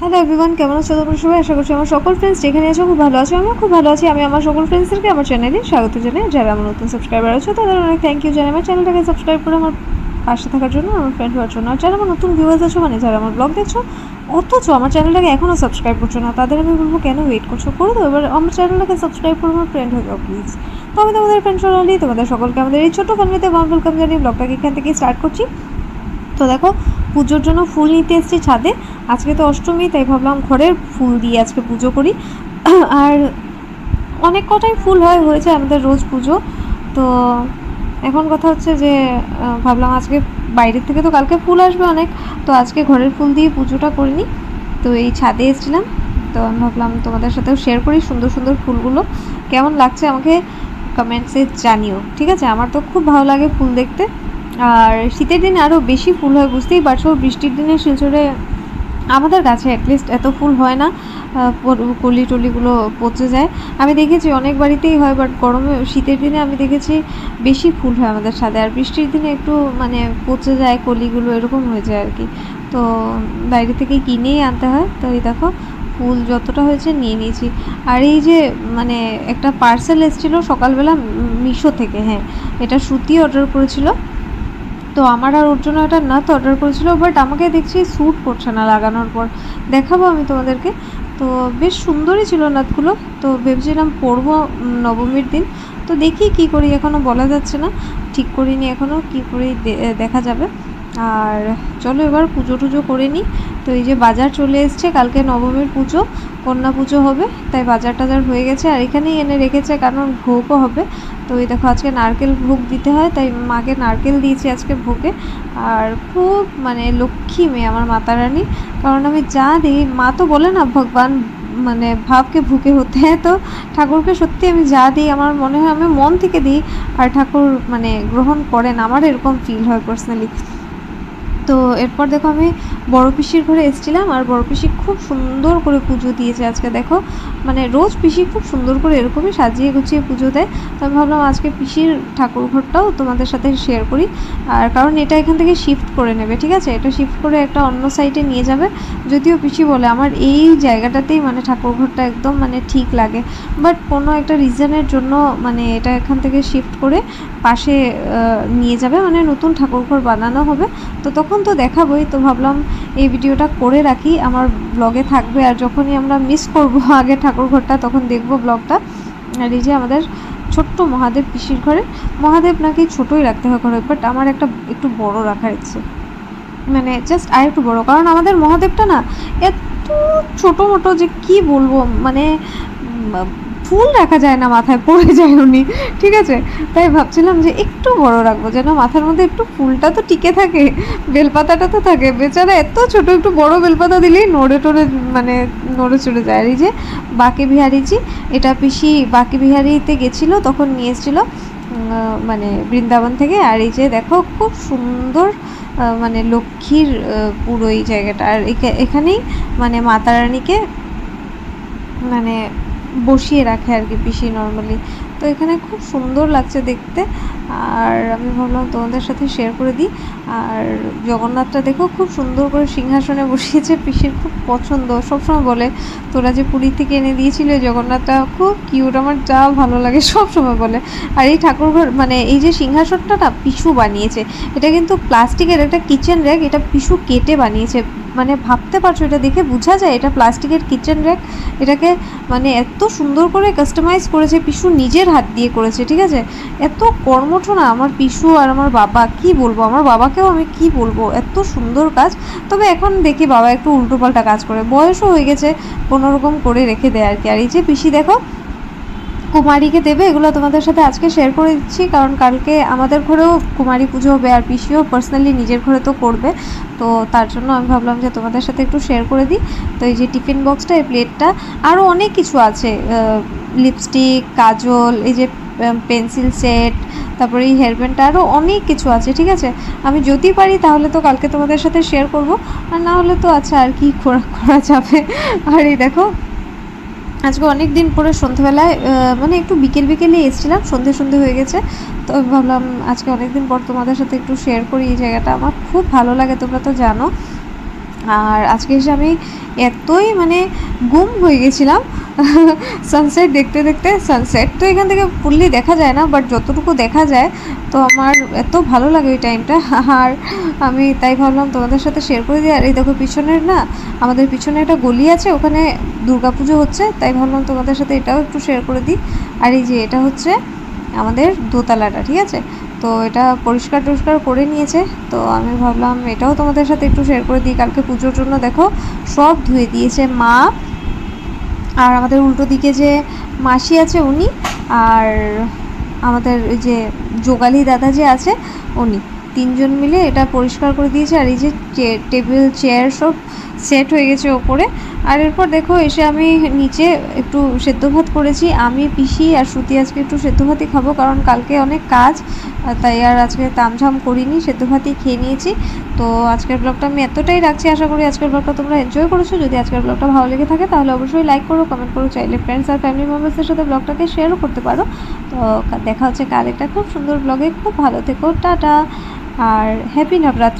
Hello everyone, কেমন আছো তোমরা সবাই? আশা করছি আমার সকল ফ্রেন্ডস যেখানে আছো খুব ভালো আছো। আমিও খুব ভালো আছি। আমি আমার সকল ফ্রেন্ডসদেরকে আমার চ্যানেলে স্বাগত জানাই। যারা আমার নতুন সাবস্ক্রাইবার আছো তাদের অনেক থ্যাংক ইউ জানাই আমার চ্যানেলটাকে সাবস্ক্রাইব করে আমার পাশে থাকার জন্য, আমার ফ্রেন্ড হওয়ার জন্য। আর যারা আমার নতুন ভিউয়ার্স আছো, মানে যারা আমার ব্লগ দেখছো অথচ আমার চ্যানেলটাকে এখনও সাবস্ক্রাইব করছো না, তাদের আমি বলবো কেন ওয়েট করছো, করে দাও এবার আমার চ্যানেলটাকে সাবস্ক্রাইব করে আমার ফ্রেন্ড হয়ে যাও প্লিজ। তো আমি তোমাদের ফ্রেন্ড সোনালি, তোমাদের সকলকে আমাদের এই ছোটো ফ্যামিলিতে ওয়ার্ম ওয়েলকাম জানিয়ে ব্লগটাকে এখান থেকে স্টার্ট করছি। তো দেখো, পুজোর জন্য ফুল নিতে এসেছি ছাদে। আজকে তো অষ্টমী, তাই ভাবলাম ঘরের ফুল দিয়ে আজকে পুজো করি। আর অনেক কটাই ফুল হয়েছে আমাদের রোজ পুজো। তো এখন কথা হচ্ছে যে ভাবলাম আজকে বাইরের থেকে তো কালকে ফুল আসবে অনেক, তো আজকে ঘরের ফুল দিয়ে পুজোটা করে নিই। তো এই ছাদে এসেছিলাম, তো আমি ভাবলাম তোমাদের সাথেও শেয়ার করি সুন্দর সুন্দর ফুলগুলো। কেমন লাগছে আমাকে কমেন্টসে জানিও, ঠিক আছে? আমার তো খুব ভালো লাগে ফুল দেখতে। আর শীতের দিনে আরও বেশি ফুল হয়, বুঝতেই পারছো। বৃষ্টির দিনে শিলচরে আমাদের গাছে অ্যাটলিস্ট এত ফুল হয় না, কলি টলিগুলো পচে যায়। আমি দেখেছি অনেক বাড়িতেই হয়, বাট গরমে শীতের দিনে আমি দেখেছি বেশি ফুল হয় আমাদের ছাদে। আর বৃষ্টির দিনে একটু মানে পচে যায় কলিগুলো, এরকম হয়ে যায় আর কি। তো বাইরে থেকে কিনেই আনতে হয়। তো এই দেখো ফুল যতটা হয়েছে নিয়ে নিয়েছি। আর এই যে মানে একটা পার্সেল এসেছিলো সকালবেলা মিশো থেকে, হ্যাঁ এটা শ্রুতি অর্ডার করেছিল। তো আমার আর ওর জন্য একটা নাথ অর্ডার করেছিল, বাট আমাকে দেখছি স্যুট করছে না লাগানোর পর। দেখাবো আমি তোমাদেরকে। তো বেশ সুন্দরই ছিল নাথগুলো, তো ভেবেছিলাম পরবো নবমীর দিন। তো দেখি কি করি, এখনও বলা যাচ্ছে না, ঠিক করিনি এখনও, কী করি দেখা যাবে। আর চলো এবার পুজো টুজো করে নিই। তো এই যে বাজার চলে এসছে, কালকে নবমীর পুজো, কন্যা পুজো হবে, তাই বাজার টাজার হয়ে গেছে। আর এখানেই এনে রেখেছে কারণ ভোগও হবে। তো এই দেখো আজকে নারকেল ভোগ দিতে হয়, তাই মাকে নারকেল দিয়েছি আজকে ভোগে। আর খুব মানে লক্ষ্মী মেয়ে আমার মাতা রানী, কারণ আমি যা দিই, মা তো বলে না ভগবান মানে ভাবকে ভুকে হতে হয়, তো ঠাকুরকে সত্যি আমি যা দিই আমার মনে হয় আমি মন থেকে দিই, আর ঠাকুর মানে গ্রহণ করেন, আমার এরকম ফিল হয় পার্সোনালি। তো এরপর দেখো আমি বড় পিসির ঘরে এসেছিলাম, আর বড় পিসি খুব সুন্দর করে পুজো দিয়েছে আজকে। দেখো মানে রোজ পিসি খুব সুন্দর করে এরকমই সাজিয়ে গুছিয়ে পুজো দেয়। তো আমি ভাবলাম আজকে পিসির ঠাকুর ঘরটাও তোমাদের সাথে শেয়ার করি। আর কারণ এটা এখান থেকে শিফট করে নেবে, ঠিক আছে? এটা শিফট করে একটা অন্য সাইডে নিয়ে যাবে। যদিও পিসি বলে আমার এই জায়গাটাতেই মানে ঠাকুর ঘরটা একদম মানে ঠিক লাগে, বাট কোনো একটা রিজনের জন্য মানে এটা এখান থেকে শিফট করে পাশে নিয়ে যাবে, মানে নতুন ঠাকুর ঘর বানানো হবে। তো তখন তো দেখাবোই, তো ভাবলাম এই ভিডিওটা করে রাখি, আমার ব্লগে থাকবে। আর যখনই আমরা মিস করব আগে ঠাকুর ঘরটা, তখন দেখবো ব্লগটা। আর এই যে আমাদের ছোট্ট মহাদেব পিসির ঘরে, মহাদেব নাকি ছোটোই রাখতে হয় ঘরে, বাট আমার একটু বড় রাখার ইচ্ছে, মানে জাস্ট আর একটু বড়। কারণ আমাদের মহাদেবটা না এত ছোটো মোটো যে কি বলবো, মানে ফুল রাখা যায় না, মাথায় পড়ে যায় উনি, ঠিক আছে? তাই ভাবছিলাম যে একটু বড় রাখবো, যেন মাথার মধ্যে একটু ফুলটা তো টিকে থাকে, বেলপাতাটা তো থাকে। বেচারা এত ছোট, একটু বড় বেলপাতা দিলেই নড়ে টড়ে মানে নড়ে চড়ে যায়। আর এই যে বাঁকে বিহারিজি, এটা পিসি বাঁকে বিহারিতে গেছিলো তখন নিয়ে এসেছিলো মানে বৃন্দাবন থেকে। আর এই যে দেখো খুব সুন্দর মানে লক্ষ্মীর পুরো এই জায়গাটা। আর এখানেই মানে মাতা রানীকে মানে বসিয়ে রাখে আর কি পিসি নর্মালি। তো এখানে খুব সুন্দর লাগছে দেখতে, আর আমি ভাবলাম তোমাদের সাথে শেয়ার করে দিই। আর জগন্নাথটা দেখো খুব সুন্দর করে সিংহাসনে বসিয়েছে, পিসির খুব পছন্দ। সবসময় বলে তোরা যে পুরী থেকে এনে দিয়েছিলে জগন্নাথটা খুব কিউট, আমার যা ভালো লাগে সবসময় বলে। আর এই ঠাকুরঘর মানে এই যে সিংহাসনটা না পিসু বানিয়েছে, এটা কিন্তু প্লাস্টিকের একটা কিচেন র্যাক, এটা পিসু কেটে বানিয়েছে। মানে ভাবতে পারছো, এটা দেখে বোঝা যায় এটা প্লাস্টিকের কিচেন র্যাক। এটাকে মানে এত সুন্দর করে কাস্টমাইজ করেছে পিসু, নিজের হাত দিয়ে করেছে, ঠিক আছে? এত কর্মঠ না আমার পিসু। আর আমার বাবা, কি বলবো, আমার বাবাকেও আমি কি বলবো, এত সুন্দর কাজ। তবে এখন দেখি বাবা একটু উল্টোপাল্টা কাজ করে, বয়সও হয়ে গেছে, কোনোরকম করে রেখে দেয় আর কি। আর এই যে পিসি দেখো কুমারীকে দেবে, এগুলো তোমাদের সাথে আজকে শেয়ার করে দিচ্ছি, কারণ কালকে আমাদের ঘরেও কুমারী পুজো হবে, আর পিসিও পার্সোনালি নিজের ঘরে তো করবে। তো তার জন্য আমি ভাবলাম যে তোমাদের সাথে একটু শেয়ার করে দিই। তো এই যে টিফিন বক্সটা, এই প্লেটটা, আরও অনেক কিছু আছে, লিপস্টিক, কাজল, এই যে পেন্সিল সেট, তারপরে এই হেয়ারব্যান্ডটা, আরও অনেক কিছু আছে, ঠিক আছে? আমি যদি পারি তাহলে তো কালকে তোমাদের সাথে শেয়ার করব, আর না হলে তো আচ্ছা আর কি করা যাবে। আর এই দেখো আজকে অনেক দিন পরে সন্ধ্যেবেলায় মানে একটু বিকেলে এসেছিলাম, সন্ধে হয়ে গেছে। তো ভাবলাম আজকে অনেক দিন পর তোমাদের সাথে একটু শেয়ার করি। এই জায়গাটা আমার খুব ভালো লাগে, তোমরা তো জানো। আর আজকে এসে আমি এতই মানে গুম হয়ে গেছিলাম সানসেট দেখতে দেখতে। সানসেট তো এখান থেকে ফুললি দেখা যায় না, বাট যতটুকু দেখা যায় তো আমার এত ভালো লাগে ওই টাইমটা। আর আমি তাই ভাবলাম তোমাদের সাথে শেয়ার করে দিই। আর এই দেখো পিছনের না, আমাদের পিছনে একটা গলি আছে, ওখানে দুর্গাপুজো হচ্ছে, তাই ভাবলাম তোমাদের সাথে এটাও একটু শেয়ার করে দিই। আর এই যে এটা হচ্ছে আমাদের দোতলাটা, ঠিক আছে, তো এটা পরিষ্কার টরিষ্কার করে নিয়েছে, তো আমি ভাবলাম এটাও তোমাদের সাথে একটু শেয়ার করে দিই। কালকে পুজোর জন্য দেখো সব ধুয়ে দিয়েছে মা, আর আমাদের উল্টো দিকে যে মাসি আছে উনি, আর আমাদের ওই যে যোগালি দাদা যে আছে উনি, তিনজন মিলে এটা পরিষ্কার করে দিয়েছে। আর এই যে টেবিল চেয়ার সব সেট হয়ে গেছে ওপরে। আর এরপর দেখো এসে আমি নিচে একটু সেদ্ধ ভাত করেছি, আমি পিসি আর শ্রুতি আজকে একটু সেদ্ধ ভাতই খাবো, কারণ কালকে অনেক কাজ, তাই আর আজকে তামঝাম করিনি, সেদ্ধ ভাতই খেয়ে নিয়েছি। তো আজকের ব্লগটা আমি এতটাই রাখছি, আশা করি আজকের ব্লগটা তোমরা এনজয় করেছো। যদি আজকের ব্লগটা ভালো লেগে থাকে তাহলে অবশ্যই লাইক করো, কমেন্ট করো, চাইলে ফ্রেন্ডস আর ফ্যামিলি মেম্বার্সদের সাথে ব্লগটাকে শেয়ারও করতে পারো। তো দেখা হচ্ছে কাল একটা খুব সুন্দর ব্লগে। খুব ভালো থেকো, টাটা, আর হ্যাপি নবরাত্রি।